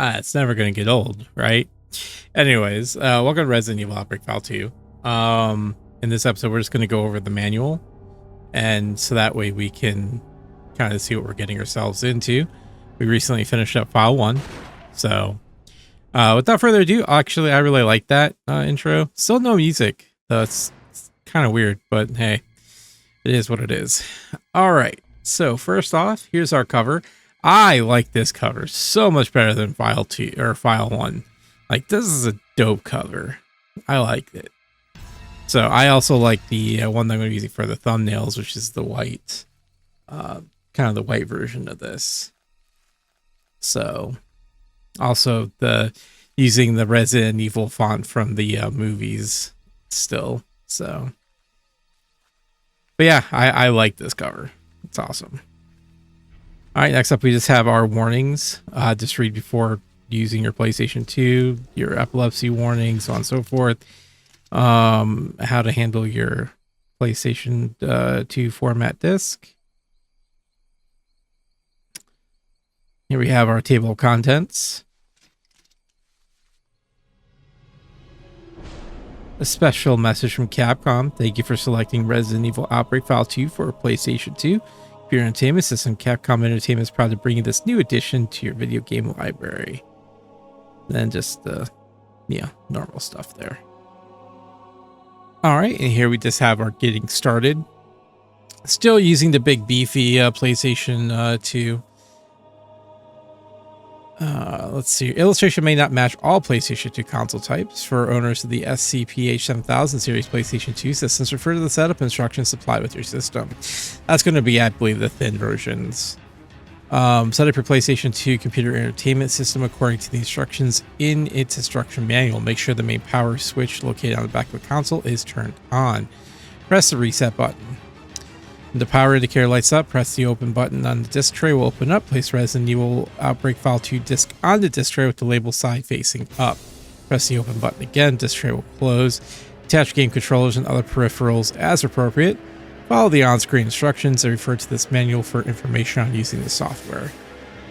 It's never going to get old, right? Anyways, welcome to Resident Evil Outbreak File 2. In this episode, we're just going to go over the manual, and so that way we can kind of see what we're getting ourselves into. We recently finished up File 1, so without further ado, actually, I really like that intro. Still no music, though it's kind of weird, but hey, it is what it is. All right, so first off, here's our cover. I like this cover so much better than File 2 or File 1. Like, this is a dope cover. I like it. So I also like the one that I'm going to be using for the thumbnails, which is the white, kind of the white version of this. So also using the Resident Evil font from the movies still. So, but yeah, I like this cover. It's awesome. All right, next up, we just have our warnings. Just read before using your PlayStation 2, your epilepsy warnings, so on and so forth. How to handle your PlayStation 2 format disc. Here we have our table of contents. A special message from Capcom. Thank you for selecting Resident Evil Outbreak File 2 for PlayStation 2. Your entertainment system. Capcom Entertainment is proud to bring you this new addition to your video game library. Then just normal stuff there. All right, and here we just have our getting started. Still using the big beefy PlayStation 2. Let's see. Illustration may not match all PlayStation 2 console types. For owners of the SCPH 7000 series PlayStation 2 systems, refer to the setup instructions supplied with your system. That's going to be, I believe, the thin versions. Set up your PlayStation 2 computer entertainment system according to the instructions in its instruction manual. Make sure the main power switch located on the back of the console is turned on. Press the reset button. When the power indicator lights up, press the open button on the disc tray will open up. Place Resident Evil Outbreak File 2 disc on the disc tray with the label side facing up. Press the open button again, disc tray will close. Attach game controllers and other peripherals as appropriate. Follow the on-screen instructions and refer to this manual for information on using the software.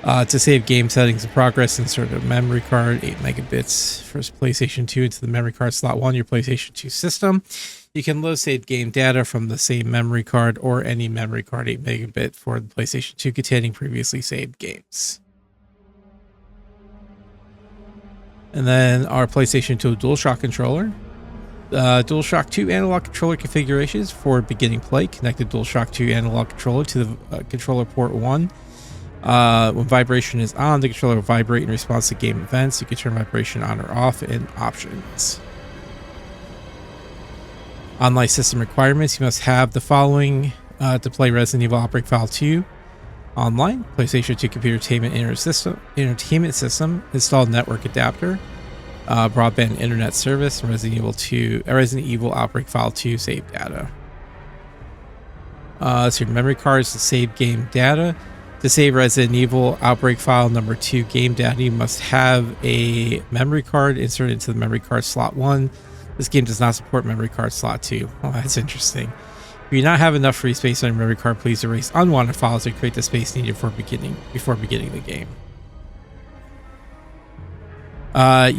To save game settings in progress, insert a memory card, 8 megabits for PlayStation 2 into the memory card slot 1 your PlayStation 2 system. You can load saved game data from the same memory card or any memory card 8 megabit for the PlayStation 2 containing previously saved games. And then our PlayStation 2 DualShock controller. DualShock 2 analog controller configurations for beginning play. Connect the DualShock 2 analog controller to the controller port 1. When vibration is on, the controller will vibrate in response to game events. You can turn vibration on or off in options. Online system requirements. You must have the following to play Resident Evil Outbreak File 2 online. PlayStation 2 computer entertainment system. Installed network adapter. Broadband internet service. Resident Evil Outbreak File 2 save data. So your memory cards to save game data. To save Resident Evil Outbreak File number 2 game data, you must have a memory card inserted into the memory card slot 1. This game does not support memory card slot 2. Oh, that's interesting. If you do not have enough free space on your memory card, please erase unwanted files to create the space needed before beginning the game.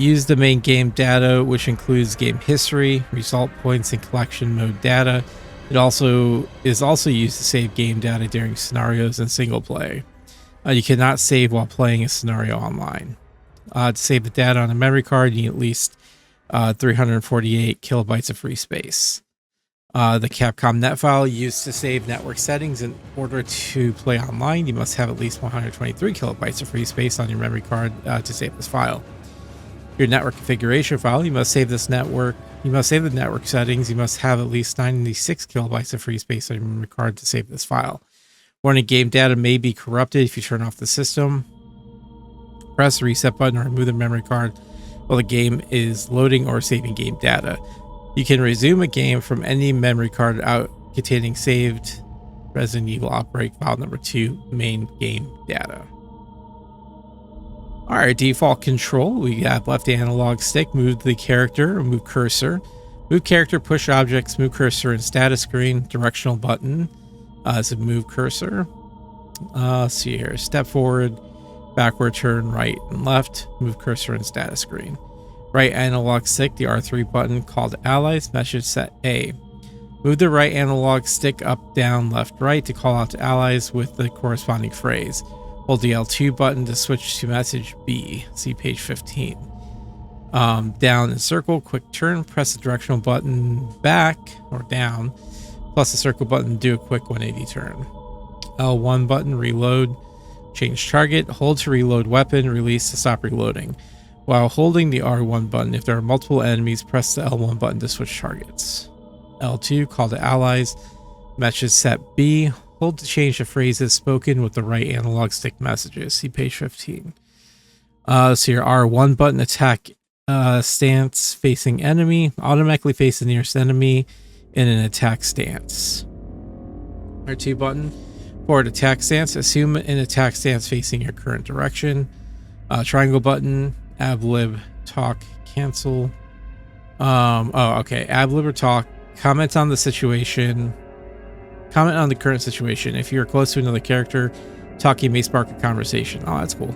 Use the main game data, which includes game history, result points, and collection mode data. It is also used to save game data during scenarios and single play. You cannot save while playing a scenario online. To save the data on a memory card, you need at least 348 kilobytes of free space. The Capcom net file used to save network settings. In order to play online, you must have at least 123 kilobytes of free space on your memory card to save this file. Your network configuration file, you must save the network settings. You must have at least 96 kilobytes of free space on your memory card to save this file. Warning: game data may be corrupted if you turn off the system. Press the reset button or remove the memory card while the game is loading or saving game data. You can resume a game from any memory card out containing saved Resident Evil Outbreak File number 2 main game data. All right, default control. We have left analog stick, move the character, move cursor. Move character, push objects, move cursor, and status screen. Directional button is a move cursor. Let's see here. Step forward, backward turn, right and left, move cursor and status screen. Right analog stick, the R3 button called allies, message set A. Move the right analog stick up, down, left, right to call out to allies with the corresponding phrase. Hold the L2 button to switch to message B. See page 15. Down and circle, quick turn, press the directional button back or down, plus the circle button to do a quick 180 turn. L1 button, reload, change target, hold to reload weapon, release to stop reloading. While holding the R1 button, if there are multiple enemies, press the L1 button to switch targets. L2, call to allies, message set B, hold to change the phrases spoken with the right analog stick messages. See page 15. So your R1 button, attack stance facing enemy, automatically face the nearest enemy in an attack stance. R2 button, forward attack stance, assume an attack stance facing your current direction. Triangle button, ablib, talk, cancel. Ablib or talk, comment on the situation, comment on the current situation. If you're close to another character, talking may spark a conversation. Oh, that's cool.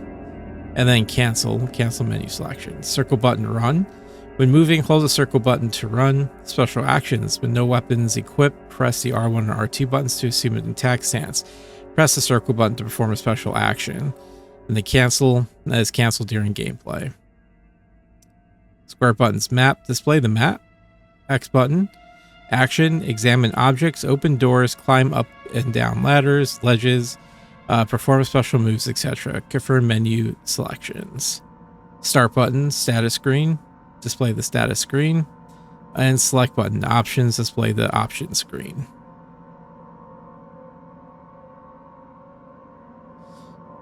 And then cancel menu selection. Circle button, run. When moving, hold the circle button to run. Special actions, when no weapons equipped, press the R1 or R2 buttons to assume an attack stance. Press the circle button to perform a special action. And the cancel, that is cancel during gameplay. Square buttons, map, display the map. X button, action, examine objects, open doors, climb up and down ladders, ledges, perform special moves, etc. Confirm menu selections. Start button, status screen, display the status screen. And select button, options, display the option screen.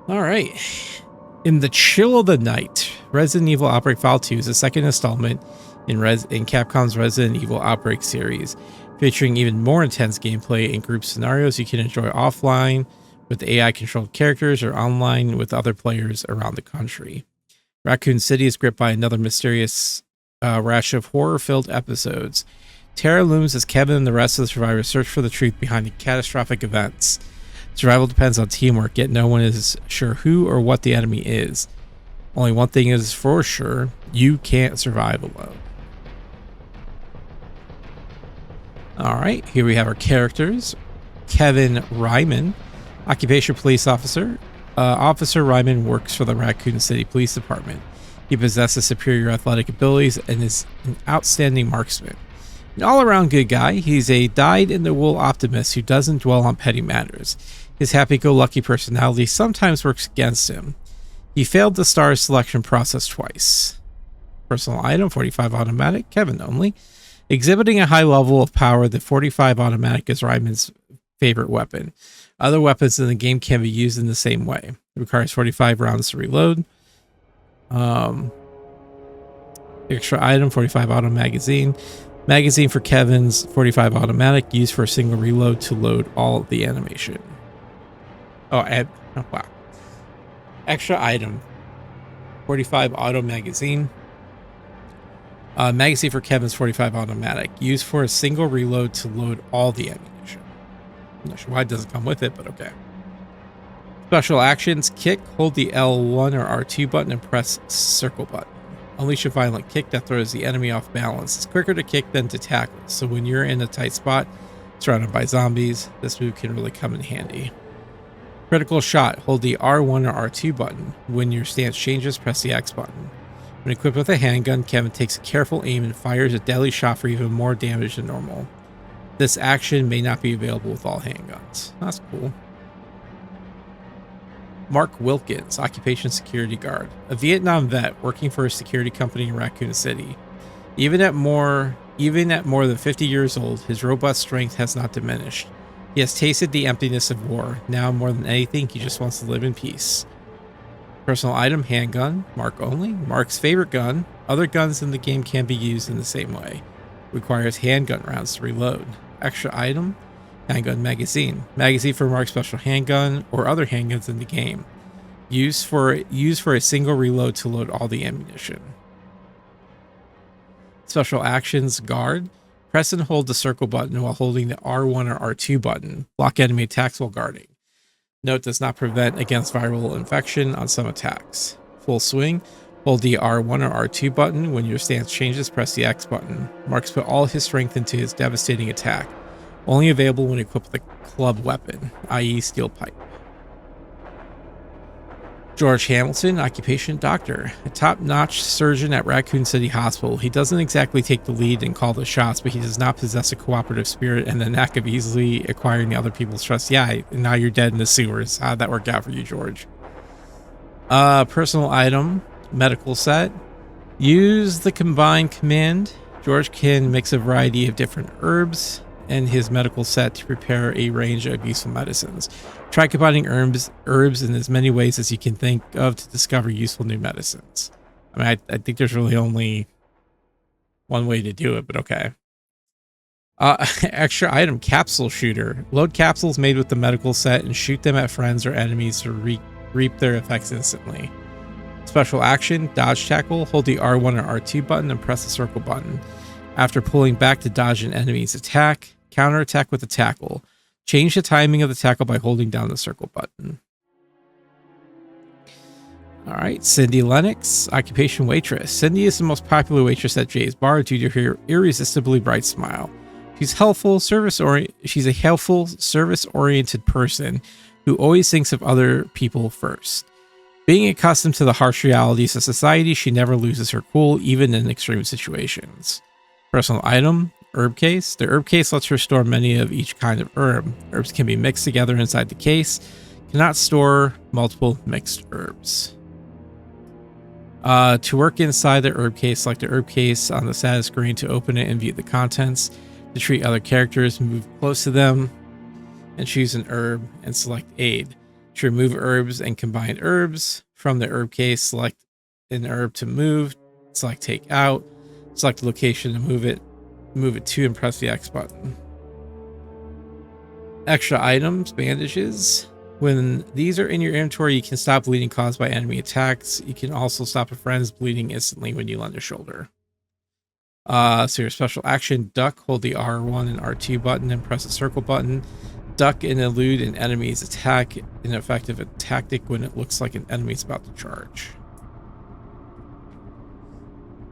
All right. In the chill of the night, Resident Evil Outbreak File 2 is the second installment in Capcom's Resident Evil Outbreak series, featuring even more intense gameplay and group scenarios you can enjoy offline with AI-controlled characters or online with other players around the country. Raccoon City is gripped by another mysterious rash of horror-filled episodes. Terror looms as Kevin and the rest of the survivors search for the truth behind the catastrophic events. Survival depends on teamwork, yet no one is sure who or what the enemy is. Only one thing is for sure, you can't survive alone. Alright, here we have our characters. Kevin Ryman, occupation police officer. Officer Ryman works for the Raccoon City Police Department. He possesses superior athletic abilities and is an outstanding marksman. An all-around good guy, he's a dyed-in-the-wool optimist who doesn't dwell on petty matters. His happy-go-lucky personality sometimes works against him. He failed the STAR selection process twice. Personal item, 45 automatic, Kevin only. Exhibiting a high level of power, the 45 automatic is Ryman's favorite weapon. Other weapons in the game can be used in the same way. It requires 45 rounds to reload. Extra item, 45 auto magazine. Magazine for Kevin's 45 automatic, used for a single reload to load all the animation. Oh, wow. Extra item, 45 auto magazine. Magazine for Kevin's 45 automatic, used for a single reload to load all the ammunition. I'm not sure why it doesn't come with it, but okay. Special actions, kick, hold the L1 or R2 button and press circle button. Unleash a violent kick that throws the enemy off balance. It's quicker to kick than to tackle, so when you're in a tight spot, surrounded by zombies, this move can really come in handy. Critical shot, hold the R1 or R2 button. When your stance changes, press the X button. When equipped with a handgun, Kevin takes a careful aim and fires a deadly shot for even more damage than normal. This action may not be available with all handguns. That's cool. Mark Wilkins, occupation security guard, a Vietnam vet working for a security company in Raccoon City. Even at more than 50 years old, his robust strength has not diminished. He has tasted the emptiness of war. Now more than anything, he just wants to live in peace. Personal item, handgun, Mark only. Mark's favorite gun. Other guns in the game can be used in the same way. Requires handgun rounds to reload. Extra item, handgun magazine. Magazine for Mark's special handgun or other handguns in the game. Used for a single reload to load all the ammunition. Special actions, guard. Press and hold the circle button while holding the R1 or R2 button. Block enemy attacks while guarding. Note does not prevent against viral infection on some attacks. Full swing. Hold the R1 or R2 button. When your stance changes, press the X button. Marks put all his strength into his devastating attack. Only available when equipped with a club weapon, i.e. steel pipe. George Hamilton, occupation doctor, a top-notch surgeon at Raccoon City Hospital. He doesn't exactly take the lead and call the shots, but he does not possess a cooperative spirit and the knack of easily acquiring the other people's trust. Yeah, and now you're dead in the sewers. How'd that work out for you, George? Personal item, medical set. Use the combine command. George can mix a variety of different herbs and his medical set to prepare a range of useful medicines. Try combining herbs in as many ways as you can think of to discover useful new medicines. I mean, I think there's really only one way to do it, but okay. Extra item, capsule shooter. Load capsules made with the medical set and shoot them at friends or enemies to reap their effects instantly. Special action, dodge tackle. Hold the R1 or R2 button and press the circle button. After pulling back to dodge an enemy's attack, counterattack with the tackle. Change the timing of the tackle by holding down the circle button. All right, Cindy Lennox, occupation waitress. Cindy is the most popular waitress at Jay's bar due to her irresistibly bright smile. She's a helpful, service-oriented person who always thinks of other people first. Being accustomed to the harsh realities of society, she never loses her cool, even in extreme situations. Personal item, herb case. The herb case lets her store many of each kind of herb. Herbs can be mixed together inside the case. Cannot store multiple mixed herbs. To work inside the herb case, select the herb case on the status screen to open it and view the contents. To treat other characters, move close to them and choose an herb and select aid. To remove herbs and combine herbs from the herb case, select an herb to move, select take out, select the location to move it to and press the X button. Extra items, bandages. When these are in your inventory, you can stop bleeding caused by enemy attacks. You can also stop a friend's bleeding instantly when you lend a shoulder. So your special action, duck, hold the R1 and R2 button and press the circle button. Duck and elude an enemy's attack, an effective tactic when it looks like an enemy's about to charge.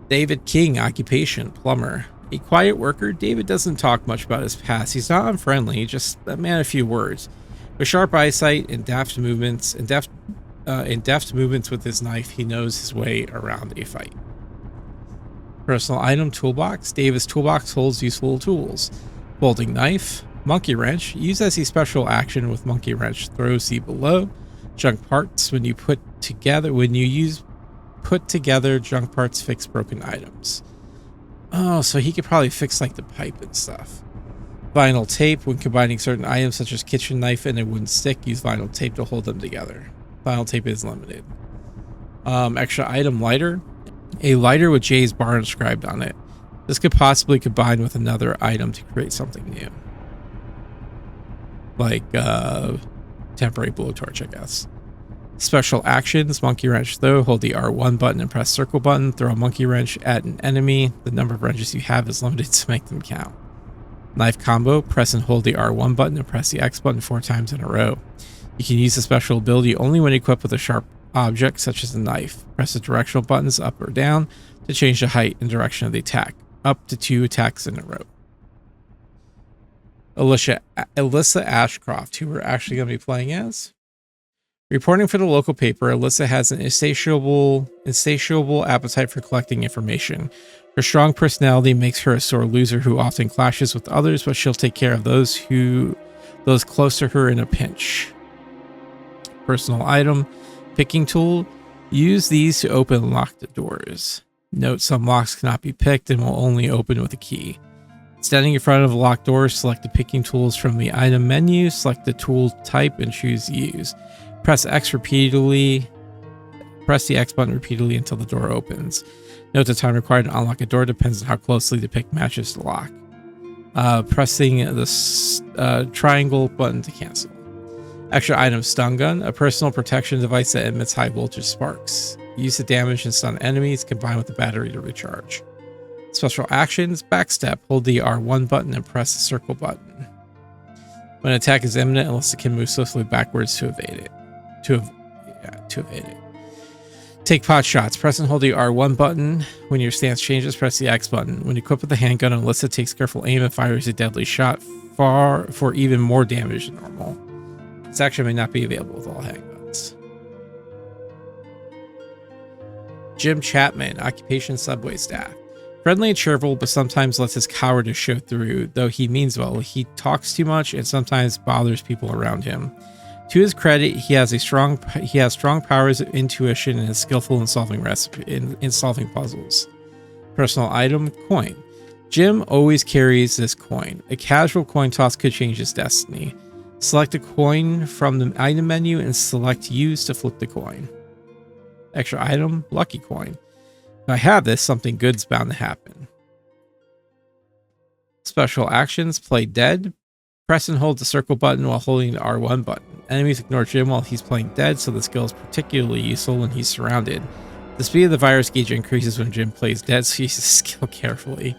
David King, occupation, plumber. A quiet worker, David doesn't talk much about his past. He's not unfriendly, just a man of few words. With sharp eyesight and deft movements with his knife, he knows his way around a fight. Personal item, toolbox. David's toolbox holds useful tools. Folding knife, monkey wrench. Use as a special action with monkey wrench. Throw see below. Junk parts. When you put together junk parts, fix broken items. Oh, so he could probably fix like the pipe and stuff. Vinyl tape. When combining certain items such as kitchen knife and a wooden stick, use vinyl tape to hold them together. Vinyl tape is limited. Extra item, lighter. A lighter with Jay's bar inscribed on it. This could possibly combine with another item to create something new. Like temporary blowtorch, I guess. Special actions, monkey wrench throw. Hold the R1 button and press circle button. Throw a monkey wrench at an enemy. The number of wrenches you have is limited to make them count. Knife combo, press and hold the R1 button and press the X button 4 times in a row. You can use the special ability only when equipped with a sharp object such as a knife. Press the directional buttons up or down to change the height and direction of the attack. Up to 2 attacks in a row. Alyssa Ashcroft, who we're actually going to be playing as. Reporting for the local paper, Alyssa has an insatiable appetite for collecting information. Her strong personality makes her a sore loser who often clashes with others, but she'll take care of those close to her in a pinch. Personal item, picking tool. Use these to open and lock the doors. Note some locks cannot be picked and will only open with a key. Standing in front of a locked door, select the picking tools from the item menu, select the tool type and choose use. Press the X button repeatedly until the door opens. Note the time required to unlock a door depends on how closely the pick matches the lock. Pressing the triangle button to cancel. Extra item, stun gun, a personal protection device that emits high voltage sparks. Use to damage and stun enemies, combined with the battery to recharge. Special actions, backstep, hold the R1 button and press the circle button. When an attack is imminent, unless it can move swiftly backwards to evade it. To evade it. Take pot shots. Press and hold the R1 button. When your stance changes, press the X button. When equipped with the handgun, Alyssa takes careful aim and fires a deadly shot for even more damage than normal. This action may not be available with all handguns. Jim Chapman, occupation subway staff. Friendly and cheerful, but sometimes lets his cowardice show through. Though he means well, he talks too much and sometimes bothers people around him. To his credit, he has strong powers of intuition and is skillful in solving puzzles. Personal item, coin. Jim always carries this coin. A casual coin toss could change his destiny. Select a coin from the item menu and select use to flip the coin. Extra item, lucky coin. If I have this, something good's bound to happen. Special actions, play dead. Press and hold the circle button while holding the R1 button. Enemies ignore Jim while he's playing dead, so the skill is particularly useful when he's surrounded. The speed of the virus gauge increases when Jim plays dead, so use the skill carefully.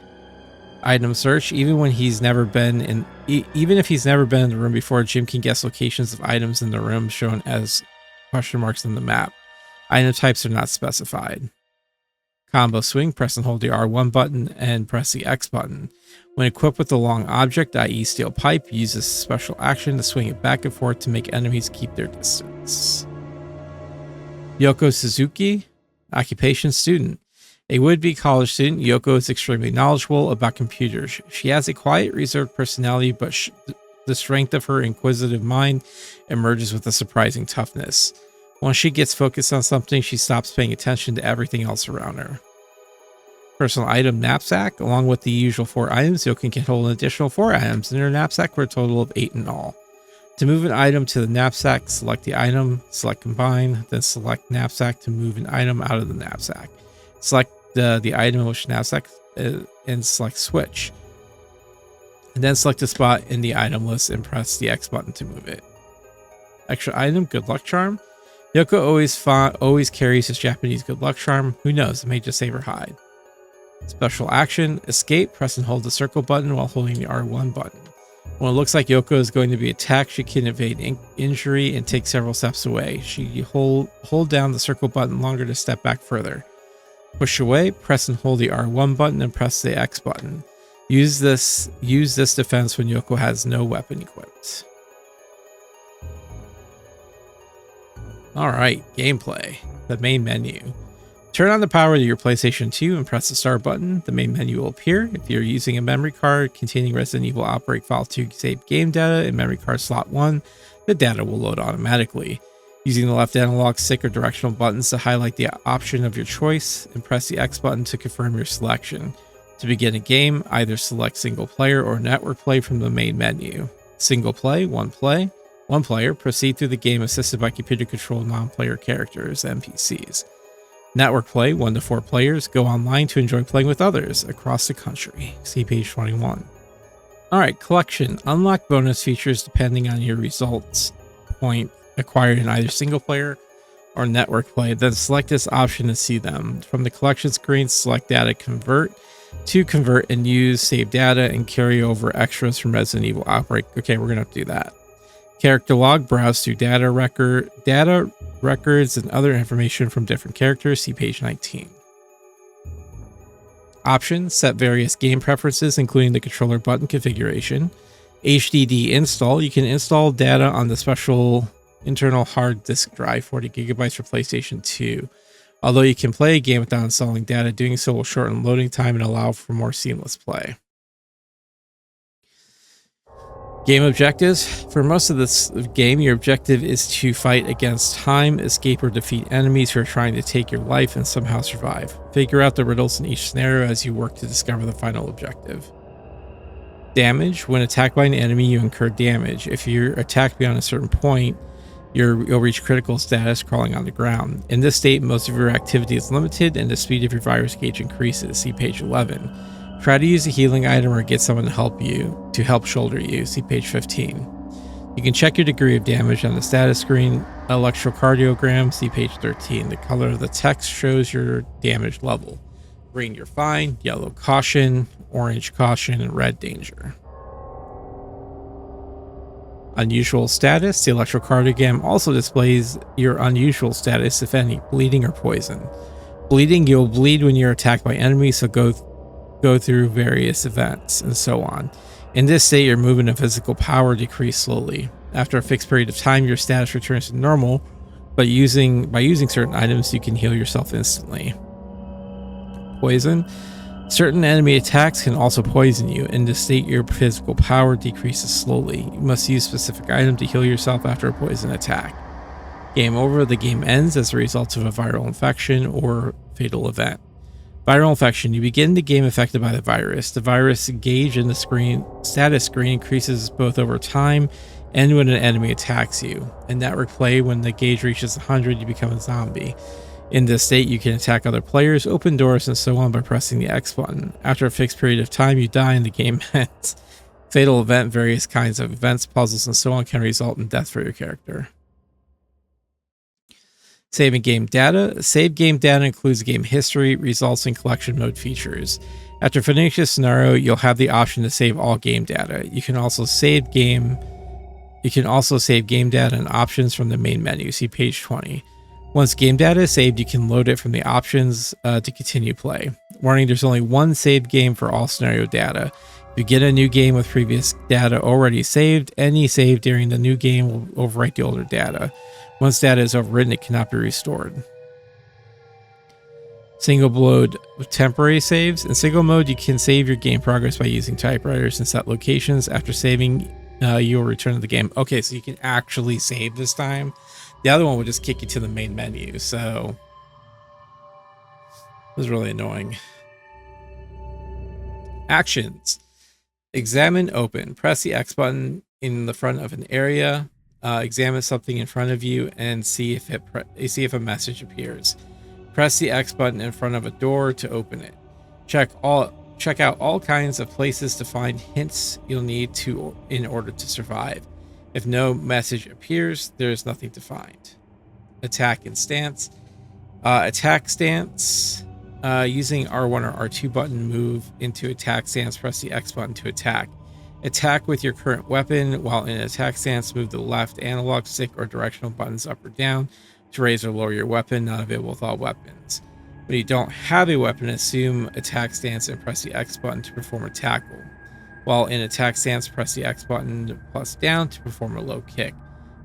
Item search. Even if he's never been in the room before, Jim can guess locations of items in the room shown as question marks on the map. Item types are not specified. Combo swing. Press and hold the R1 button and press the X button. When equipped with a long object, i.e. steel pipe, use this special action to swing it back and forth to make enemies keep their distance. Yoko Suzuki, occupation student. A would-be college student, Yoko is extremely knowledgeable about computers. She has a quiet, reserved personality, but the strength of her inquisitive mind emerges with a surprising toughness. Once she gets focused on something, she stops paying attention to everything else around her. Personal item, knapsack. Along with the usual 4 items, Yoko can hold an additional 4 items in her knapsack for a total of 8 in all. To move an item to the knapsack, select the item, select combine, then select knapsack to move an item out of the knapsack. Select the item in which knapsack and select switch. And then select a spot in the item list and press the X button to move it. Extra item, good luck charm. Yoko always carries his Japanese good luck charm. Who knows, it may just save her hide. Special action, escape. Press and hold the circle button while holding the R1 button. When it looks like Yoko is going to be attacked, she can evade injury and take several steps away. She hold down the circle button longer to step back further. Push away, press and hold the R1 button and press the X button. Use this defense when Yoko has no weapon equipped. Alright, gameplay. The main menu. Turn on the power to your PlayStation 2 and press the start button. The main menu will appear. If you're using a memory card containing Resident Evil Outbreak File 2 saved game data in memory card slot 1, the data will load automatically. Using the left analog stick or directional buttons to highlight the option of your choice and press the X button to confirm your selection. To begin a game, either select single player or network play from the main menu. Single play, one player, proceed through the game assisted by computer-controlled non-player characters, NPCs. Network play, 1 to 4 players, go online to enjoy playing with others across the country. See page 21. Alright, collection. Unlock bonus features depending on your results point acquired in either single player or network play. Then select this option to see them. From the collection screen, select data convert and use save data and carry over extras from Resident Evil Outbreak. Okay, we're going to do that. Character log, browse through data records and other information from different characters. See page 19. Options, set various game preferences, including the controller button configuration. HDD install, you can install data on the special internal hard disk drive, 40 gigabytes for PlayStation 2. Although you can play a game without installing data, doing so will shorten loading time and allow for more seamless play. Game objectives. For most of this game, your objective is to fight against time, escape or defeat enemies who are trying to take your life and somehow survive. Figure out the riddles in each scenario as you work to discover the final objective. Damage. When attacked by an enemy, you incur damage. If you're attacked beyond a certain point, you'll reach critical status crawling on the ground. In this state, most of your activity is limited and the speed of your virus gauge increases. See page 11. Try to use a healing item or get someone to help shoulder you. See page 15. You can check your degree of damage on the status screen. Electrocardiogram. See page 13. The color of the text shows your damage level. Green, you're fine. Yellow, caution. Orange, caution. And red, danger. Unusual status. The electrocardiogram also displays your unusual status, if any, bleeding or poison. Bleeding, you'll bleed when you're attacked by enemies, so go through various events and so on. In this state, your movement and physical power decrease slowly. After a fixed period of time, your status returns to normal, but by using certain items, you can heal yourself instantly. Poison. Certain enemy attacks can also poison you. In this state, your physical power decreases slowly. You must use a specific item to heal yourself after a poison attack. Game over. The game ends as a result of a viral infection or fatal event. Viral infection. You begin the game affected by the virus. The virus gauge in the status screen increases both over time and when an enemy attacks you. In network play, when the gauge reaches 100, you become a zombie. In this state, you can attack other players, open doors, and so on by pressing the X button. After a fixed period of time, you die and the game ends. Fatal event, various kinds of events, puzzles, and so on can result in death for your character. Saving game data. Save game data includes game history, results, and collection mode features. After finishing this scenario, you'll have the option to save all game data. You can also save game data and options from the main menu. See page 20. Once game data is saved, you can load it from the options to continue play. Warning, there's only one saved game for all scenario data. If you get a new game with previous data already saved, any save during the new game will overwrite the older data. Once data is overwritten, it cannot be restored. Single mode with temporary saves. In single mode, you can save your game progress by using typewriters and set locations. After saving, you'll return to the game. Okay, so you can actually save this time. The other one would just kick you to the main menu, so it was really annoying. Actions. Examine, open. Press the X button in the front of an area. Examine something in front of you and see if a message appears. Press the X button in front of a door to open it. Check out all kinds of places to find hints you'll need in order to survive. If no message appears, there is nothing to find. Attack and stance. Attack stance. Using R1 or R2 button, move into attack stance. Press the X button to attack. Attack with your current weapon. While in attack stance, move the left analog stick or directional buttons up or down to raise or lower your weapon. Not available with all weapons. When you don't have a weapon, assume attack stance and press the X button to perform a tackle. While in attack stance, press the X button plus down to perform a low kick.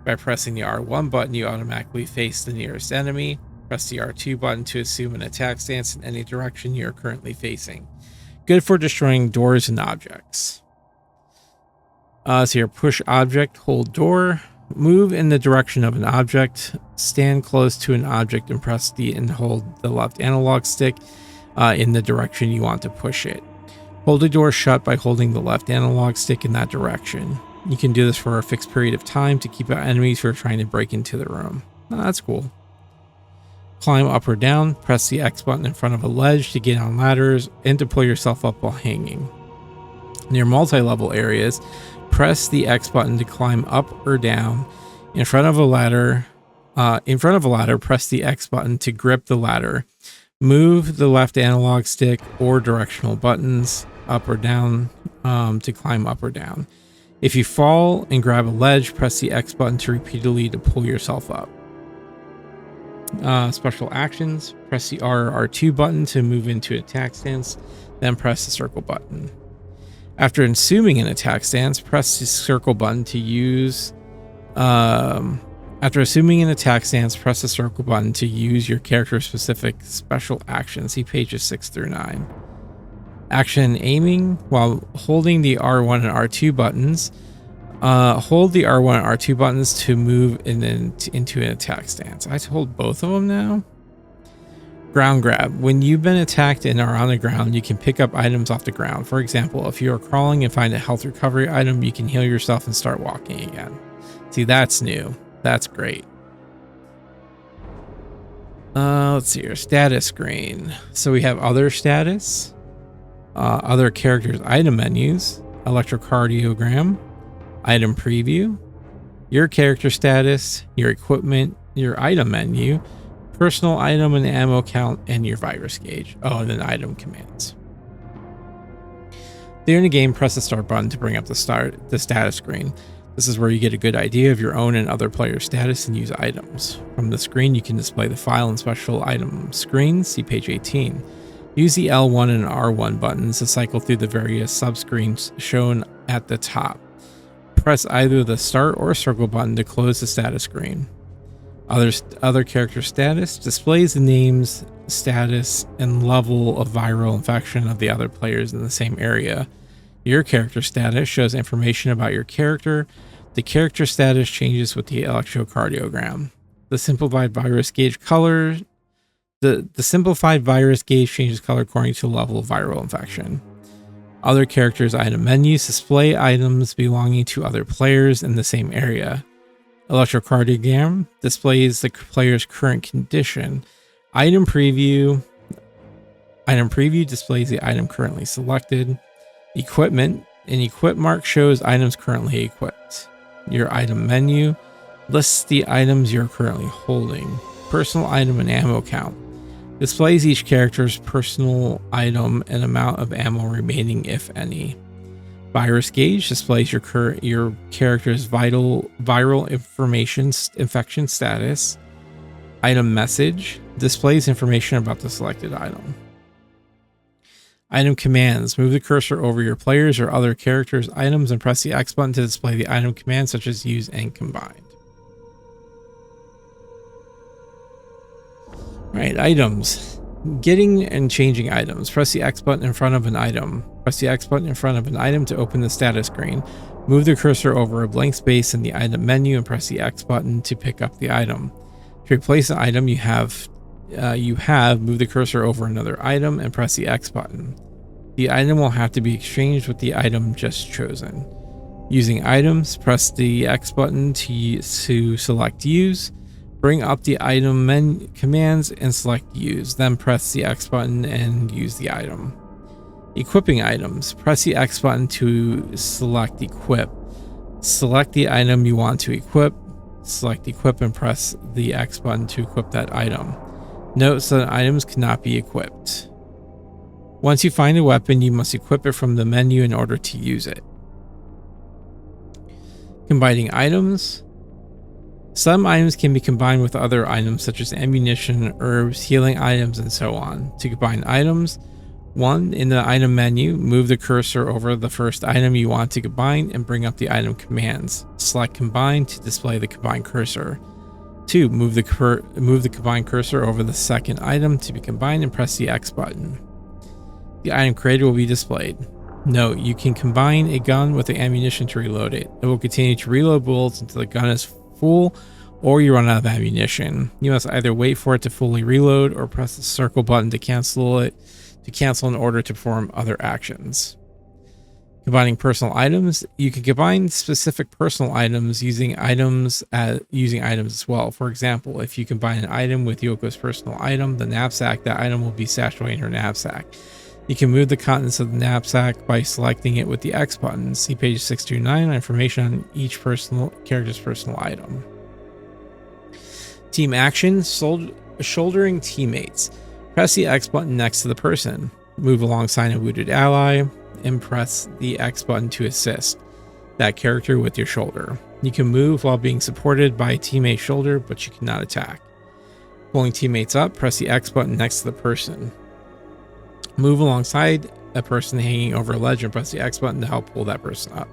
By pressing the R1 button, you automatically face the nearest enemy. Press the R2 button to assume an attack stance in any direction you are currently facing. Good for destroying doors and objects. So here, push object, hold door. Move in the direction of an object. Stand close to an object and press and hold the left analog stick in the direction you want to push it. Hold the door shut by holding the left analog stick in that direction. You can do this for a fixed period of time to keep out enemies who are trying to break into the room. Oh, that's cool. Climb up or down. Press the X button in front of a ledge to get on ladders and to pull yourself up while hanging. Near multi-level areas, press the X button to climb up or down. In front of a ladder, press the X button to grip the ladder. Move the left analog stick or directional buttons up or down to climb up or down. If you fall and grab a ledge, press the X button to repeatedly to pull yourself up. Special actions. Press the R or R2 button to move into attack stance, then press the circle button. After assuming an attack stance, press the circle button to use... After assuming an attack stance, press the circle button to use your character-specific special actions. See pages 6 through 9. Action aiming. While holding the R1 and R2 buttons, hold the R1 and R2 buttons to move into an attack stance. I have to hold both of them now. Ground grab. When you've been attacked and are on the ground, you can pick up items off the ground. For example, if you are crawling and find a health recovery item, you can heal yourself and start walking again. See, that's new. That's great. Let's see here. Status screen. So we have other status, other characters, item menus, electrocardiogram, item preview, your character status, your equipment, your item menu, personal item and ammo count, and your virus gauge. Oh, and then item commands. During the game, press the start button to bring up the status screen. This is where you get a good idea of your own and other players' status and use items. From the screen, you can display the file and special item screens. See page 18. Use the L1 and R1 buttons to cycle through the various subscreens shown at the top. Press either the start or circle button to close the status screen. Other character status displays the names, status, and level of viral infection of the other players in the same area. Your character status shows information about your character. The character status changes with the electrocardiogram. The simplified virus gauge color. The simplified virus gauge changes color according to the level of viral infection. Other characters' item menus display items belonging to other players in the same area. Electrocardiogram displays the player's current condition. Item preview displays the item currently selected. Equipment, an equip mark shows items currently equipped. Your item menu lists the items you're currently holding. Personal item and ammo count displays each character's personal item and amount of ammo remaining, if any. Virus gauge displays your character's viral infection status. Item message displays information about the selected item. Item commands. Move the cursor over your players or other characters' items and press the X button to display the item commands such as use and combined. Alright, items. Getting and changing items. Press the X button in front of an item. Press the X button in front of an item to open the status screen. Move the cursor over a blank space in the item menu and press the X button to pick up the item. To replace an item you have, move the cursor over another item and press the X button. The item will have to be exchanged with the item just chosen. Using items, press the X button to select use. Bring up the item commands and select use. Then press the X button and use the item. Equipping items. Press the X button to select equip. Select the item you want to equip. Select equip and press the X button to equip that item. Note that items cannot be equipped. Once you find a weapon, you must equip it from the menu in order to use it. Combining items. Some items can be combined with other items such as ammunition, herbs, healing items, and so on. To combine items, 1. In the item menu, move the cursor over the first item you want to combine and bring up the item commands. Select combine to display the combined cursor. 2. Move the combined cursor over the second item to be combined and press the X button. The item created will be displayed. Note, you can combine a gun with the ammunition to reload it. It will continue to reload bullets until the gun is full or you run out of ammunition. You must either wait for it to fully reload or press the circle button to cancel in order to perform other actions. Combining personal items. You can combine specific personal items using items as well. For example, if you combine an item with Yoko's personal item, the knapsack, that item will be stashed away in her knapsack. You can move the contents of the knapsack by selecting it with the X button. See page 629 on information on each character's personal item. Team action. Shouldering teammates. Press the X button next to the person. Move alongside a wounded ally and press the X button to assist that character with your shoulder. You can move while being supported by a teammate's shoulder, but you cannot attack. Pulling teammates up, press the X button next to the person. Move alongside a person hanging over a ledge and press the X button to help pull that person up.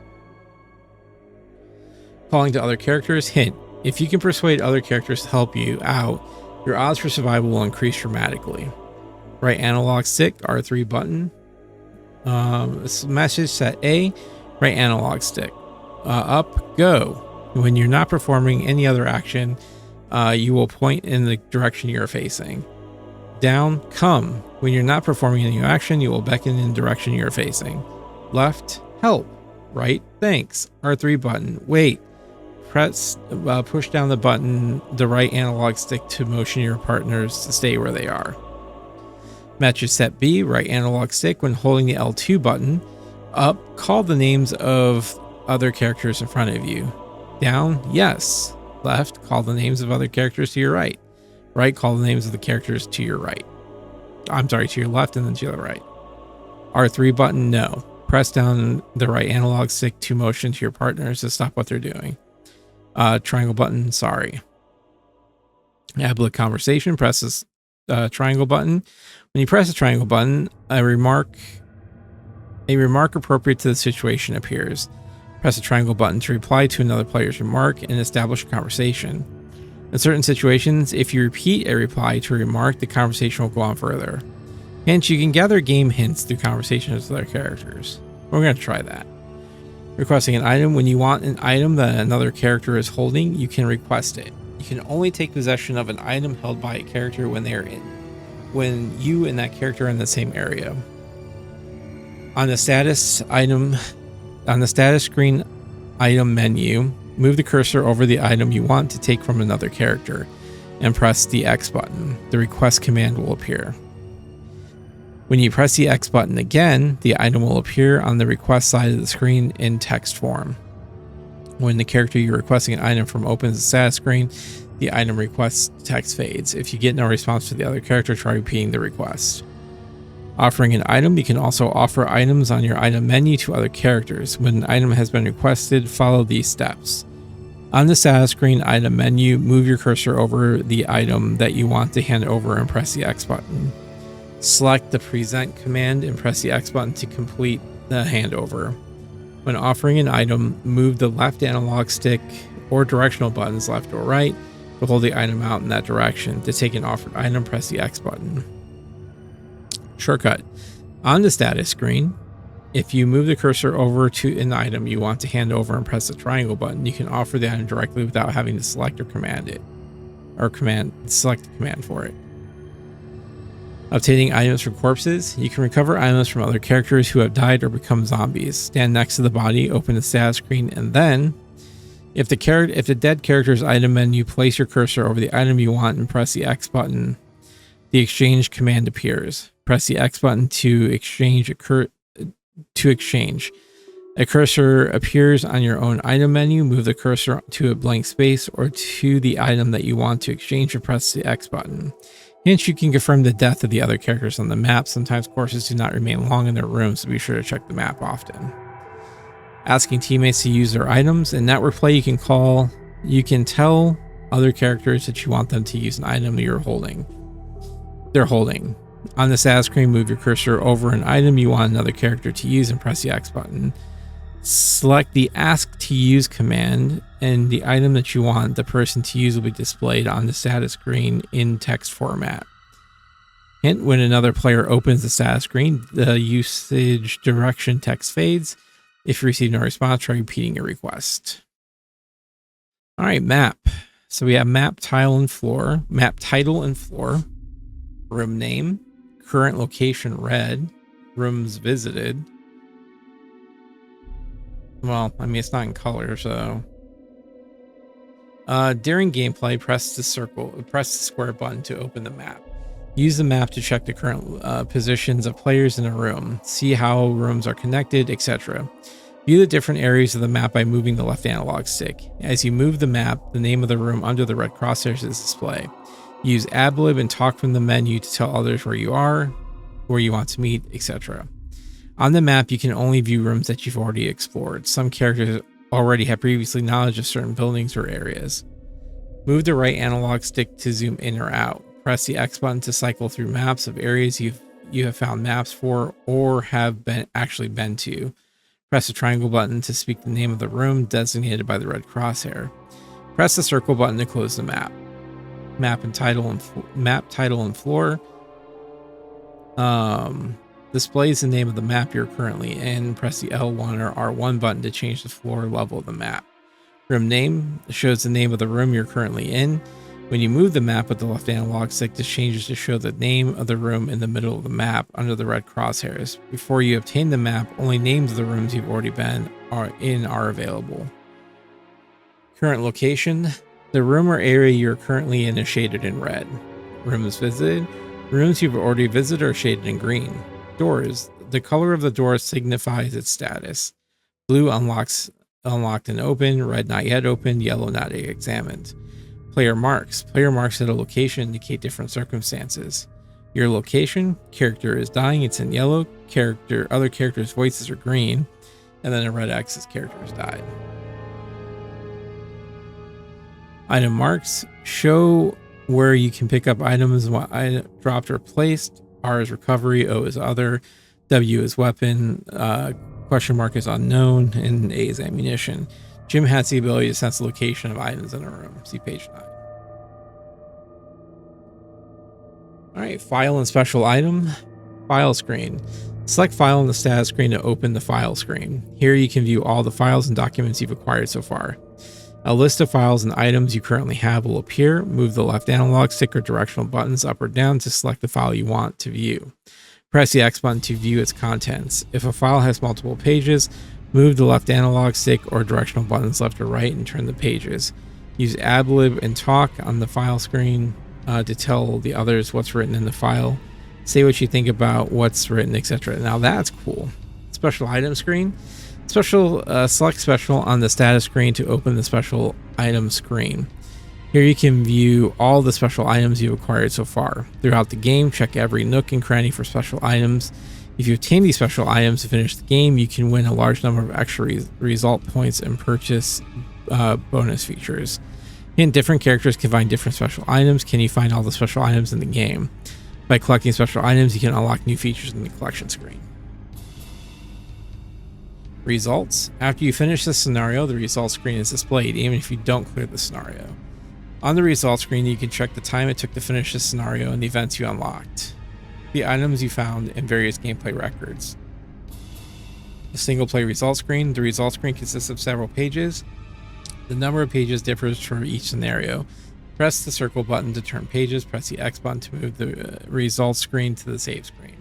Calling to other characters. Hint: if you can persuade other characters to help you out, your odds for survival will increase dramatically. Right analog stick, R3 button. Message set A, right analog stick. Up, go. When you're not performing any other action, you will point in the direction you're facing. Down, come. When you're not performing any action, you will beckon in the direction you're facing. Left, help. Right, thanks. R3 button, wait. Push down the right analog stick to motion your partners to stay where they are. Message set B, right analog stick. When holding the L2 button, up, call the names of other characters in front of you. Down, yes. Left, call the names of other characters to your right. Right, call the names of the characters to your right. To your left and then to the right. R3 button, no. Press down the right analog stick to motion to your partners to stop what they're doing. Triangle button, sorry. Ablet conversation, press this triangle button. When you press the triangle button, a remark appropriate to the situation appears. Press the triangle button to reply to another player's remark and establish a conversation. In certain situations, if you repeat a reply to a remark, the conversation will go on further. Hence, you can gather game hints through conversations with other characters. We're going to try that. Requesting an item. When you want an item that another character is holding, you can request it. You can only take possession of an item held by a character when you and that character are in the same area. On the status screen item menu, move the cursor over the item you want to take from another character and press the X button. The request command will appear. When you press the X button again, the item will appear on the request side of the screen in text form. When the character you're requesting an item from opens the status screen, the item request text fades. If you get no response to the other character, try repeating the request. Offering an item. You can also offer items on your item menu to other characters. When an item has been requested, follow these steps. On the status screen item menu, move your cursor over the item that you want to hand over and press the X button. Select the present command and press the X button to complete the handover. When offering an item, move the left analog stick or directional buttons left or right to hold the item out in that direction. To take an offered item, press the X button. Shortcut. On the status screen, if you move the cursor over to an item you want to hand over and press the triangle button, you can offer the item directly without having to select or select the command for it. Obtaining items from corpses. You can recover items from other characters who have died or become zombies. Stand next to the body, open the status screen, and then, if the dead character's item menu, place your cursor over the item you want and press the X button. The exchange command appears. Press the X button to exchange. A cursor appears on your own item menu. Move the cursor to a blank space or to the item that you want to exchange and press the X button. Hence, you can confirm the death of the other characters on the map. Sometimes corpses do not remain long in their rooms, so be sure to check the map often. Asking teammates to use their items. In network play, you can tell other characters that you want them to use an item they're holding. On the status screen, move your cursor over an item you want another character to use and press the X button. Select the Ask to Use command, and the item that you want the person to use will be displayed on the status screen in text format. Hint: when another player opens the status screen, the usage direction text fades. If you receive no response, try repeating your request. All right, map. So we have map title and floor. Room name, current location red, rooms visited. Well, I mean, it's not in color, so. During gameplay, press the square button to open the map. Use the map to check the current positions of players in a room, see how rooms are connected, etc. View the different areas of the map by moving the left analog stick. As you move the map, the name of the room under the red crosshairs is displayed. Use AdLib and talk from the menu to tell others where you are, where you want to meet, etc. On the map, you can only view rooms that you've already explored. Some characters already have previously knowledge of certain buildings or areas. Move the right analog stick to zoom in or out. Press the X button to cycle through maps of areas you have found maps for or have actually been to. Press the triangle button to speak the name of the room designated by the red crosshair. Press the circle button to close the map. Map title and floor. Displays the name of the map you're currently in. Press the L1 or R1 button to change the floor level of the map. Room name shows the name of the room you're currently in. When you move the map with the left analog stick, this changes to show the name of the room in the middle of the map under the red crosshairs. Before you obtain the map, only names of the rooms you've already been are available. Current location. The room or area you're currently in is shaded in red. Rooms visited. Rooms you've already visited are shaded in green. Doors. The color of the door signifies its status. Blue unlocked and open. Red not yet opened. Yellow not examined. Player marks. Player marks at a location indicate different circumstances. Your location, character is dying, it's in yellow, other characters' voices are green, and then a red X is character has died. Item marks show where you can pick up items, what item dropped or placed. R is recovery, O is other, W is weapon, question mark is unknown, and A is ammunition. Jim has the ability to sense the location of items in a room. See page 9. All right, file and special item, file screen. Select file on the status screen to open the file screen. Here you can view all the files and documents you've acquired so far. A list of files and items you currently have will appear. Move the left analog stick or directional buttons up or down to select the file you want to view. Press the X button to view its contents. If a file has multiple pages, move the left analog stick or directional buttons left or right and turn the pages. Use ad-lib and talk on the file screen to tell the others what's written in the file. Say what you think about what's written, etc. Now that's cool. Special item screen. Select special on the status screen to open the special item screen. Here you can view all the special items you've acquired so far. Throughout the game, check every nook and cranny for special items. If you obtain these special items to finish the game, you can win a large number of extra result points and purchase bonus features. Hint: different characters can find different special items. Can you find all the special items in the game? By collecting special items, you can unlock new features in the collection screen. Results. After you finish the scenario, the results screen is displayed even if you don't clear the scenario. On the results screen, you can check the time it took to finish the scenario and the events you unlocked, the items you found, and various gameplay records. The single play results screen. The results screen consists of several pages. The number of pages differs for each scenario. Press the circle button to turn pages. Press the X button to move the results screen to the save screen.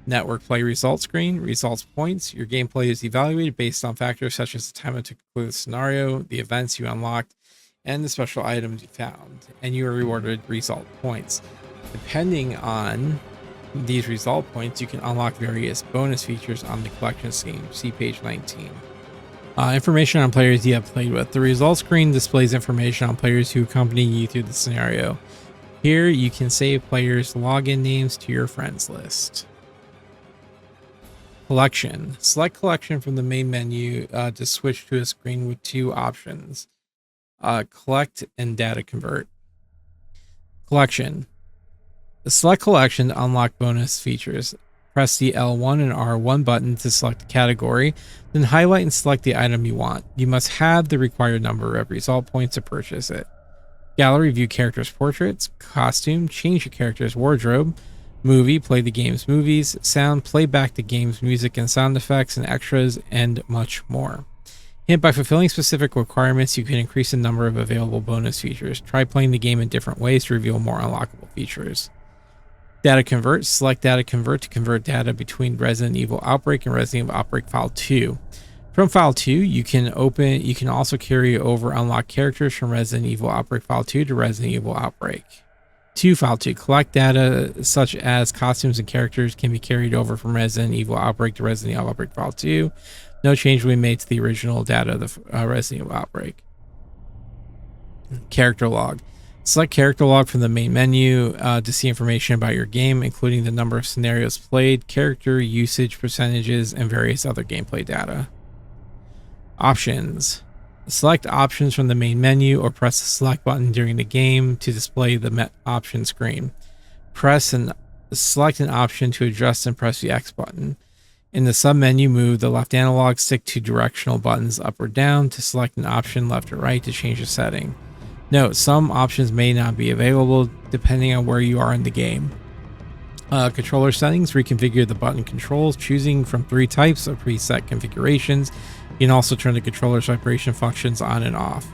Network play results screen. Results points. Your gameplay is evaluated based on factors such as the time it took to conclude the scenario, the events you unlocked, and the special items you found, and you are rewarded result points. Depending on these result points, you can unlock various bonus features on the collection scheme. See page 19. Information on players you have played with. The results screen displays information on players who accompany you through the scenario. Here you can save players' login names to your friends list. Collection. Select collection from the main menu to switch to a screen with two options. Collect and data convert. Collection. Select collection to unlock bonus features. Press the L1 and R1 button to select a category, then highlight and select the item you want. You must have the required number of result points to purchase it. Gallery, view characters' portraits. Costume, change your character's wardrobe. Movie, play the game's movies. Sound, play back the game's music and sound effects and extras, and much more. Hint: by fulfilling specific requirements, you can increase the number of available bonus features. Try playing the game in different ways to reveal more unlockable features. Data convert. Select data convert to convert data between Resident Evil Outbreak and Resident Evil Outbreak File 2. From File 2, you can also carry over unlocked characters from Resident Evil Outbreak File 2 to Resident Evil Outbreak. To File 2. Collect data such as costumes and characters can be carried over from Resident Evil Outbreak to Resident Evil Outbreak File 2. No change will be made to the original data of the Resident Evil Outbreak. Character log. Select character log from the main menu to see information about your game, including the number of scenarios played, character usage percentages, and various other gameplay data. Options. Select options from the main menu or press the select button during the game to display the option screen. Select an option to adjust and press the X button. In the submenu, move the left analog stick to directional buttons up or down to select an option left or right to change the setting. Note: some options may not be available depending on where you are in the game. Controller settings. Reconfigure the button controls, choosing from 3 types of preset configurations. You can also turn the controller's vibration functions on and off.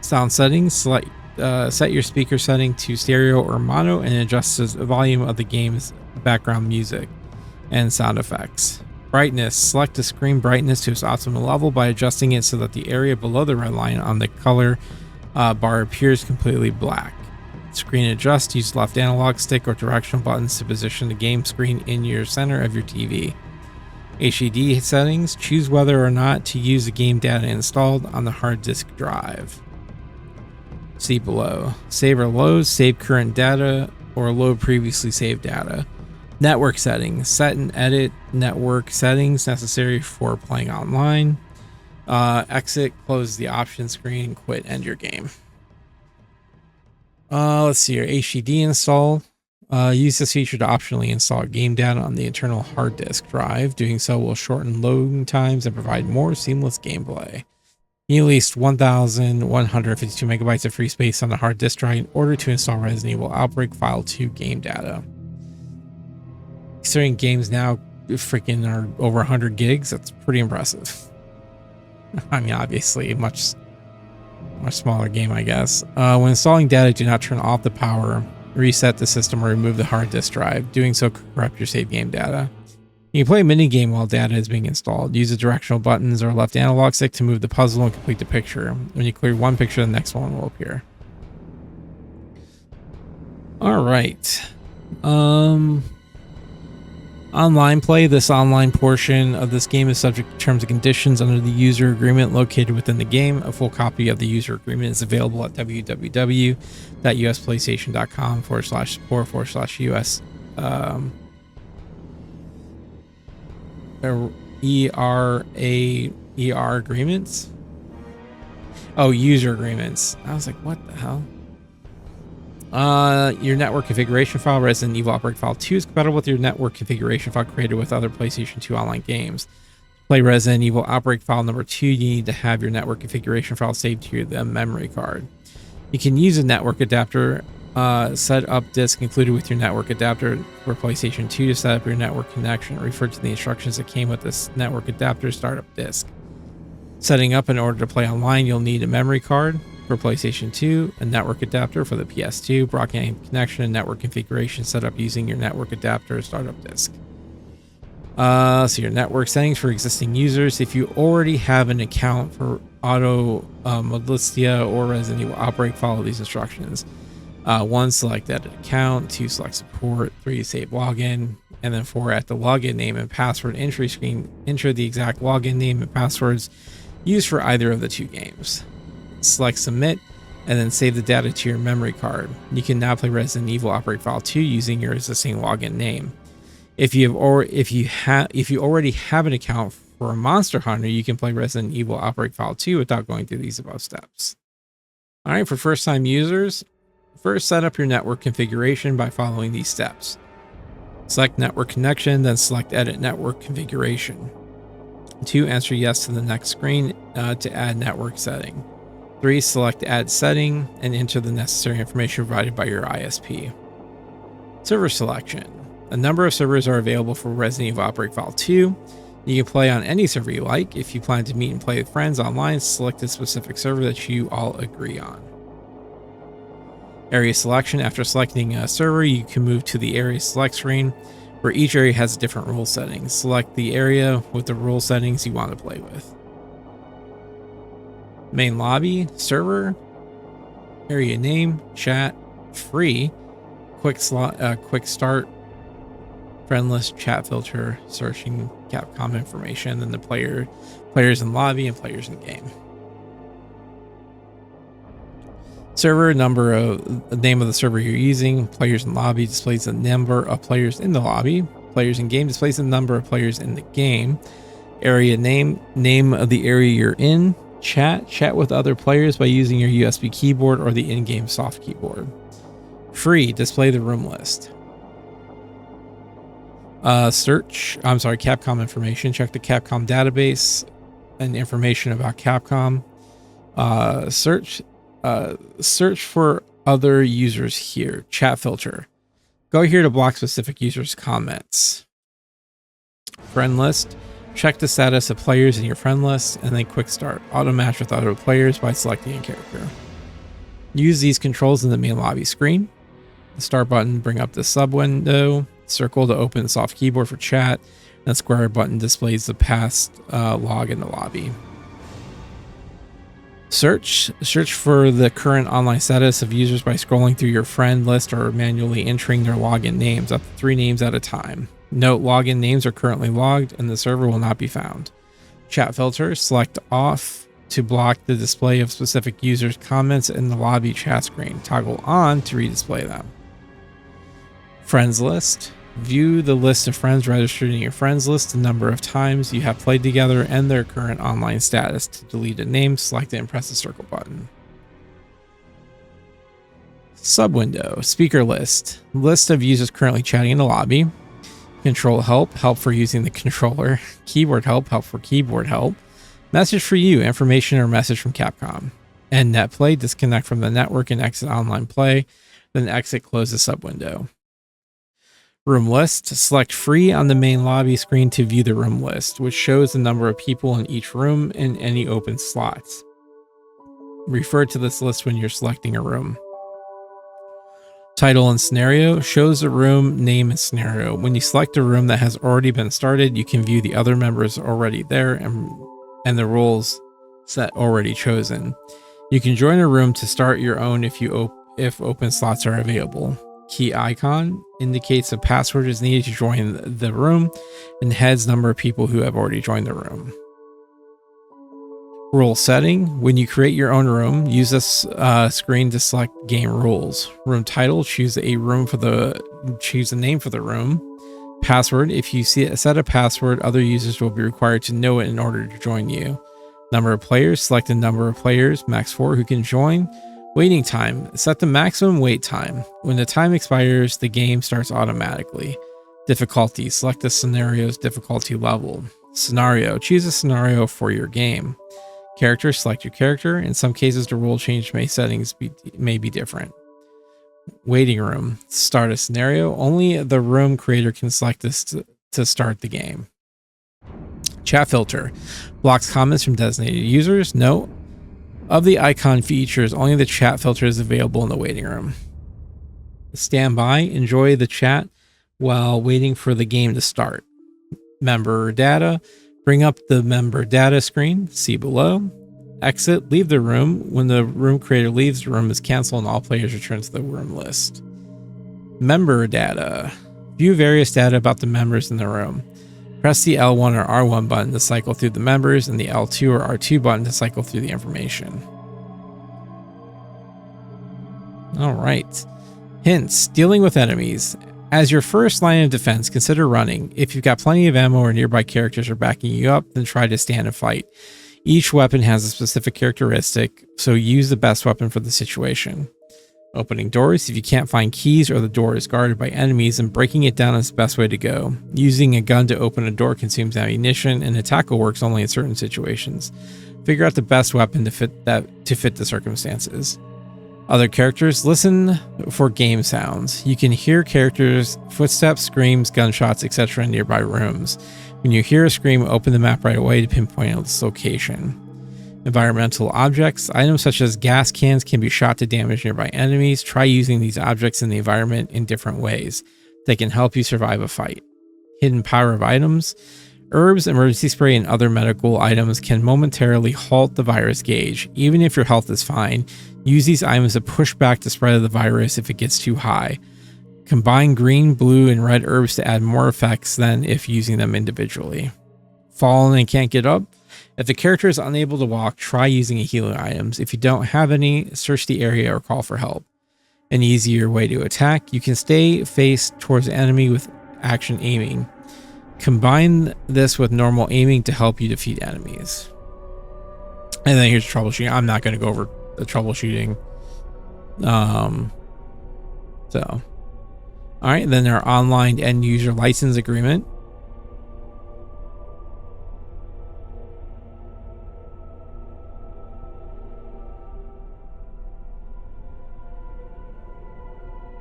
Sound settings. Set your speaker setting to stereo or mono and adjust the volume of the game's background music and sound effects. Brightness. Select the screen brightness to its optimal level by adjusting it so that the area below the red line on the color bar appears completely black. Screen adjust. Use left analog stick or directional buttons to position the game screen in your center of your TV. HDD settings. Choose whether or not to use the game data installed on the hard disk drive. See below. Save or load. Save current data or load previously saved data. Network settings. Set and edit network settings necessary for playing online. Exit, close the options screen, quit, end your game. Let's see here. HDD install. Use this feature to optionally install game data on the internal hard disk drive. Doing so will shorten loading times and provide more seamless gameplay. You need at least 1,152 megabytes of free space on the hard disk drive in order to install Resident Evil Outbreak File 2 game data. Considering games now freaking are over 100 gigs, that's pretty impressive. I mean, obviously, much smaller game, I guess. When installing data, do not turn off the power, reset the system, or remove the hard disk drive. Doing so could corrupt your save game data. You can play a mini game while data is being installed. Use the directional buttons or left analog stick to move the puzzle and complete the picture. When you clear one picture, the next one will appear. All right. Online play. This online portion of this game is subject to terms and conditions under the user agreement located within the game. A full copy of the user agreement is available at www.usplaystation.com/support/US ER agreements. Oh, user agreements. I was like, what the hell? Your network configuration file. Resident Evil Outbreak File 2 is compatible with your network configuration file created with other PlayStation 2 online games. To play Resident Evil Outbreak File number 2, you need to have your network configuration file saved to the memory card. You can use a network adapter set up disk included with your network adapter for PlayStation 2 to set up your network connection. Refer to the instructions that came with this network adapter startup disk. Setting up. In order to play online, you'll need a memory card for PlayStation 2, a network adapter for the PS2, broadband connection, and network configuration set up using your network adapter startup disk. So your network settings for existing users. If you already have an account for Auto Modlistia or Resident Evil Outbreak, follow these instructions. 1, select edit account. 2, select support. 3, save login. And then 4, at the login name and password entry screen, enter the exact login name and passwords used for either of the two games. Select submit and then save the data to your memory card. You can now play Resident Evil Outbreak File 2 using your existing login name. If you already have an account for Monster Hunter, you can play Resident Evil Outbreak File 2 without going through these above steps. All right, for first-time users, first set up your network configuration by following these steps. Select network connection, then select edit network configuration. 2, answer yes to the next screen to add network setting. 3, select add setting and enter the necessary information provided by your ISP. Server selection. A number of servers are available for Resident Evil Outbreak File 2. You can play on any server you like. If you plan to meet and play with friends online, select a specific server that you all agree on. Area selection. After selecting a server, you can move to the area select screen, where each area has different rule settings. Select the area with the rule settings you want to play with. Main lobby, server, area name, chat, free, quick start, friend list, chat filter, searching Capcom information, then the players in lobby and players in game. Server number of the name of the server you're using. Players in lobby displays the number of players in the lobby. Players in game displays the number of players in the game. Area name of the area you're in. Chat with other players by using your USB keyboard or the in-game soft keyboard. Free, display the room list. Capcom information. Check the Capcom database and information about Capcom. Search for other users here. Chat filter. Go here to block specific users' comments. Friend list. Check the status of players in your friend list, and then quick start. Auto match with other players by selecting a character. Use these controls in the main lobby screen. The start button bring up the sub window. Circle to open the soft keyboard for chat. And the square button displays the past log in the lobby. Search for the current online status of users by scrolling through your friend list or manually entering their login names, up to 3 names at a time. Note login names are currently logged and the server will not be found. Chat filter, select off to block the display of specific users' comments in the lobby chat screen. Toggle on to redisplay them. Friends list. View the list of friends registered in your friends list, the number of times you have played together, and their current online status. To delete a name, select it and press the circle button. Subwindow. Speaker list. List of users currently chatting in the lobby. Control help. Help for using the controller. Keyboard help. Help for keyboard help. Message for you. Information or message from Capcom. End net play. Disconnect from the network and exit online play. Then exit, close the subwindow. Room list. Select free on the main lobby screen to view the room list, which shows the number of people in each room and any open slots. Refer to this list when you're selecting a room. Title and scenario. Shows the room name and scenario. When you select a room that has already been started, you can view the other members already there and the roles set already chosen. You can join a room to start your own if open slots are available. Key icon indicates a password is needed to join the room and heads number of people who have already joined the room. Rule setting. When you create your own room, use this screen to select game rules. Room title. Choose the name for the room. Password. If you set a password, other users will be required to know it in order to join you. Number of players. Select the number of players, max 4, who can join. Waiting time. Set the maximum wait time. When the time expires, the game starts automatically. Difficulty. Select the scenario's difficulty level. Scenario. Choose a scenario for your game. Character. Select your character. In some cases, the rule change settings may be different. Waiting room. Start a scenario. Only the room creator can select this to start the game. Chat filter. Blocks comments from designated users. Note. Of the icon features, only the chat filter is available in the waiting room. Stand by. Enjoy the chat while waiting for the game to start. Member data. Bring up the member data screen. See below. Exit. Leave the room. When the room creator leaves, the room is canceled and all players return to the room list. Member data. View various data about the members in the room. Press the L1 or R1 button to cycle through the members and the L2 or R2 button to cycle through the information. All right. Hints. Dealing with enemies. As your first line of defense, consider running. If you've got plenty of ammo or nearby characters are backing you up, then try to stand and fight. Each weapon has a specific characteristic, so use the best weapon for the situation. Opening doors. If you can't find keys or the door is guarded by enemies, then breaking it down is the best way to go. Using a gun to open a door consumes ammunition, and a tackle works only in certain situations. Figure out the best weapon to fit the circumstances. Other characters. Listen for game sounds. You can hear characters, footsteps, screams, gunshots, etc. in nearby rooms. When you hear a scream, open the map right away to pinpoint its location. Environmental objects. Items such as gas cans can be shot to damage nearby enemies. Try using these objects in the environment in different ways. They can help you survive a fight. Hidden power of items. Herbs, emergency spray, and other medical items can momentarily halt the virus gauge. Even if your health is fine, use these items to push back the spread of the virus if it gets too high. Combine green, blue, and red herbs to add more effects than if using them individually. Fallen and can't get up. If the character is unable to walk, try using a healing items. If you don't have any, search the area or call for help. An easier way to attack. You can stay faced towards the enemy with action aiming. Combine this with normal aiming to help you defeat enemies. And then here's troubleshooting. I'm not going to go over the troubleshooting. All right, then our online end user license agreement.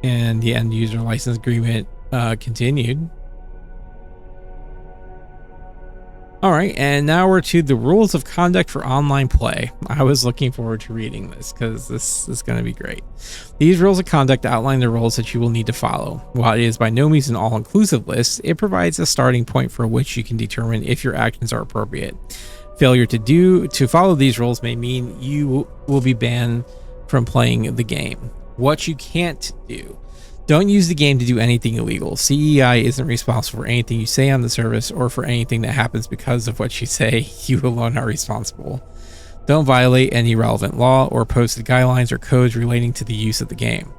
And the end user license agreement continued. All right, and now we're to the rules of conduct for online play. I was looking forward to reading this because this is going to be great. These rules of conduct outline the rules that you will need to follow. While it is by no means an all-inclusive list, it provides a starting point for which you can determine if your actions are appropriate. Failure to follow these rules may mean you will be banned from playing the game. What you can't do. Don't use the game to do anything illegal. CEI isn't responsible for anything you say on the service or for anything that happens because of what you say. You alone are responsible. Don't violate any relevant law or posted guidelines or codes relating to the use of the game.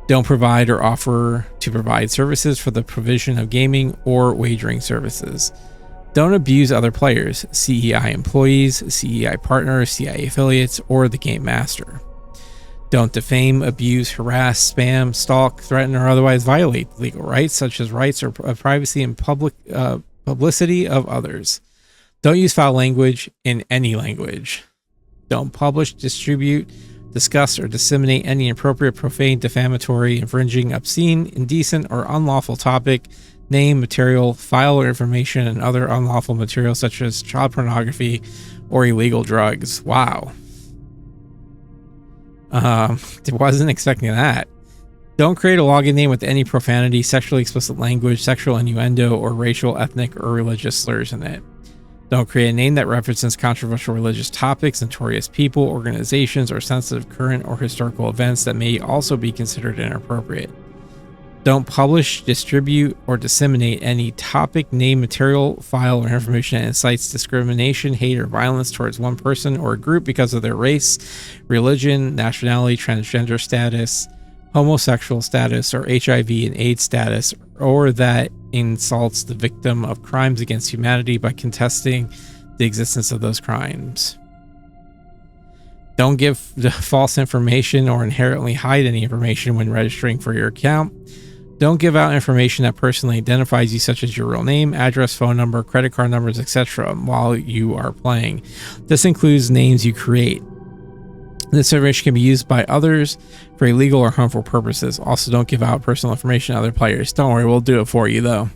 Don't provide or offer to provide services for the provision of gaming or wagering services. Don't abuse other players, CEI employees, CEI partners, CEI affiliates, or the game master. Don't defame, abuse, harass, spam, stalk, threaten, or otherwise violate legal rights, such as rights of privacy and publicity of others. Don't use foul language in any language. Don't publish, distribute, discuss, or disseminate any inappropriate, profane, defamatory, infringing, obscene, indecent, or unlawful topic, name, material, file, or information, and other unlawful material such as child pornography or illegal drugs. Wow. Wasn't expecting that. Don't create a login name with any profanity, sexually explicit language, sexual innuendo, or racial, ethnic, or religious slurs in it. Don't create a name that references controversial religious topics, notorious people, organizations, or sensitive current or historical events that may also be considered inappropriate. Don't publish, distribute, or disseminate any topic, name, material, file, or information that incites discrimination, hate, or violence towards one person or a group because of their race, religion, nationality, transgender status, homosexual status, or HIV and AIDS status, or that insults the victim of crimes against humanity by contesting the existence of those crimes. Don't give false information or inherently hide any information when registering for your account. Don't give out information that personally identifies you, such as your real name, address, phone number, credit card numbers, etc., while you are playing. This includes names you create. This information can be used by others for illegal or harmful purposes. Also, don't give out personal information to other players. Don't worry, we'll do it for you, though.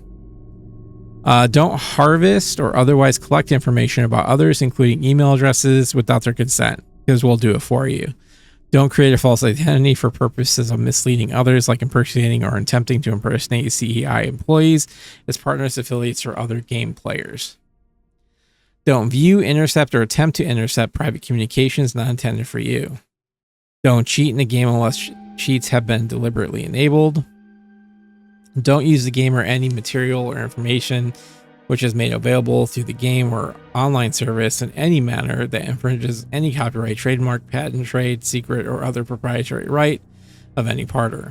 Don't harvest or otherwise collect information about others, including email addresses, without their consent, because we'll do it for you. Don't create a false identity for purposes of misleading others, like impersonating or attempting to impersonate CEI employees, its partners, affiliates, or other game players. Don't view, intercept, or attempt to intercept private communications not intended for you. Don't cheat in the game unless cheats have been deliberately enabled. Don't use the game or any material or information which is made available through the game or online service in any manner that infringes any copyright, trademark, patent, trade, secret, or other proprietary right of any party.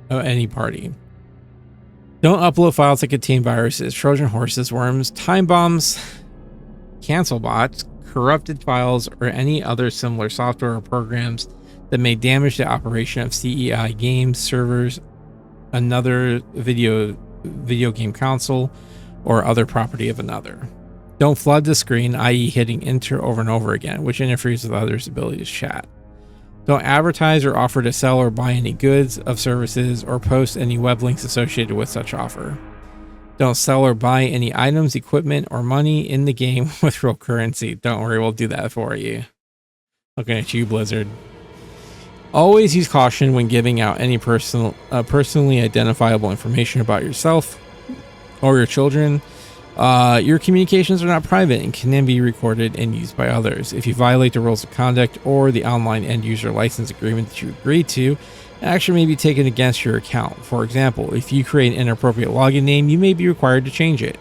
Don't upload files that contain viruses, Trojan horses, worms, time bombs, cancel bots, corrupted files, or any other similar software or programs that may damage the operation of CEI games, servers, another video game console, or other property of another. Don't flood the screen, i.e. hitting enter over and over again, which interferes with others' ability to chat. Don't advertise or offer to sell or buy any goods of services or post any web links associated with such offer. Don't sell or buy any items, equipment, or money in the game with real currency. Don't worry, we'll do that for you. Looking at you, Blizzard. Always use caution when giving out any personally identifiable information about yourself or your children. Your communications are not private and can be recorded and used by others. If you violate the rules of conduct or the online end user license agreement that you agreed to, action may be taken against your account. For example, if you create an inappropriate login name, you may be required to change it.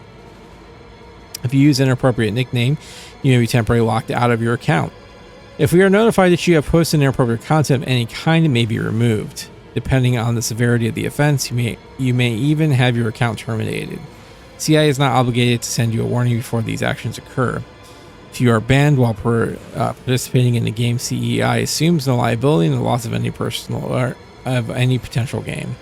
If you use an inappropriate nickname, you may be temporarily locked out of your account. If we are notified that you have posted inappropriate content of any kind, it may be removed. Depending on the severity of the offense, you may even have your account terminated. CI is not obligated to send you a warning before these actions occur. If you are banned while participating in the game, CEI assumes no liability and the loss of any personal or of any potential game.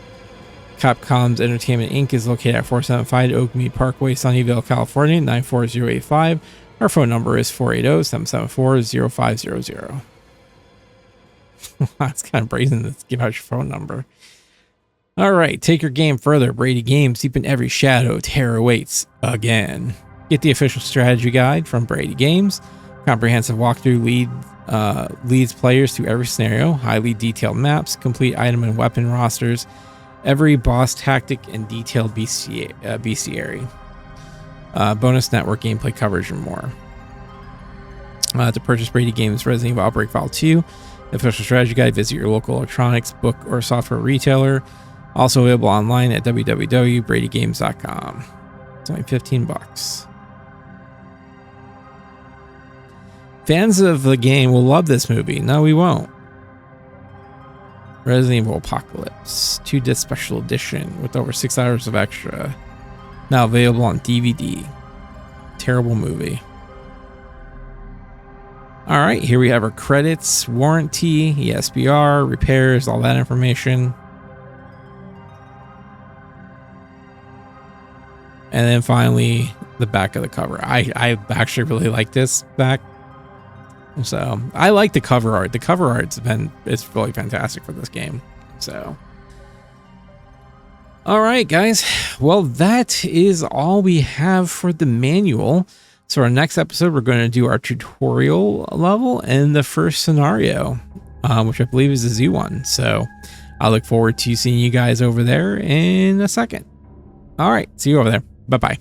Capcom's Entertainment Inc. is located at 475 Oakmead Parkway, Sunnyvale, California, 94085. Our phone number is 480-774-0500. That's kind of brazen to give out your phone number. All right, take your game further. Brady Games, deep in every shadow, terror awaits again. Get the official strategy guide from Brady Games. Comprehensive walkthrough leads players through every scenario, highly detailed maps, complete item and weapon rosters, every boss tactic, and detailed bestiary. Bonus network gameplay coverage and more. To purchase Brady Games Resident Evil Outbreak File 2, the official strategy guide, visit your local electronics, book, or software retailer. Also available online at www.bradygames.com. It's only $15. Fans of the game will love this movie. No, we won't. Resident Evil Apocalypse 2-disc special edition with over 6 hours of extra. Now available on DVD. Terrible movie. All right, here we have our credits, warranty, ESBR, repairs, all that information. And then finally, the back of the cover. I actually really like this back. So I like the cover art. The cover art's it's really fantastic for this game. So, all right, guys. Well, that is all we have for the manual. So our next episode, we're going to do our tutorial level and the first scenario, which I believe is the zoo one. So I look forward to seeing you guys over there in a second. All right, see you over there. Bye-bye.